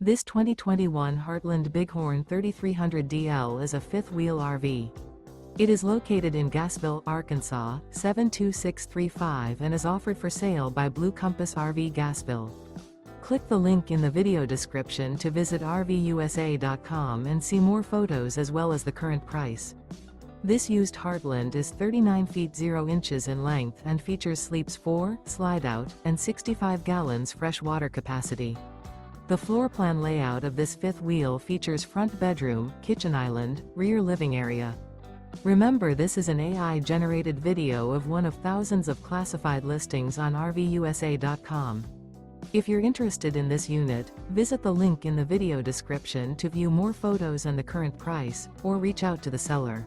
This 2021 Heartland Bighorn 3300DL is a fifth-wheel RV. It is located in Gassville, Arkansas, 72635 and is offered for sale by Blue Compass RV Gassville. Click the link in the video description to visit RVUSA.com and see more photos as well as the current price. This used Heartland is 39 feet 0 inches in length and features sleeps 4, Slideout, and 65 gallons fresh water capacity. The floor plan layout of this fifth wheel features front bedroom, kitchen island, rear living area. Remember, this is an AI-generated video of one of thousands of classified listings on RVUSA.com. If you're interested in this unit, visit the link in the video description to view more photos and the current price, or reach out to the seller.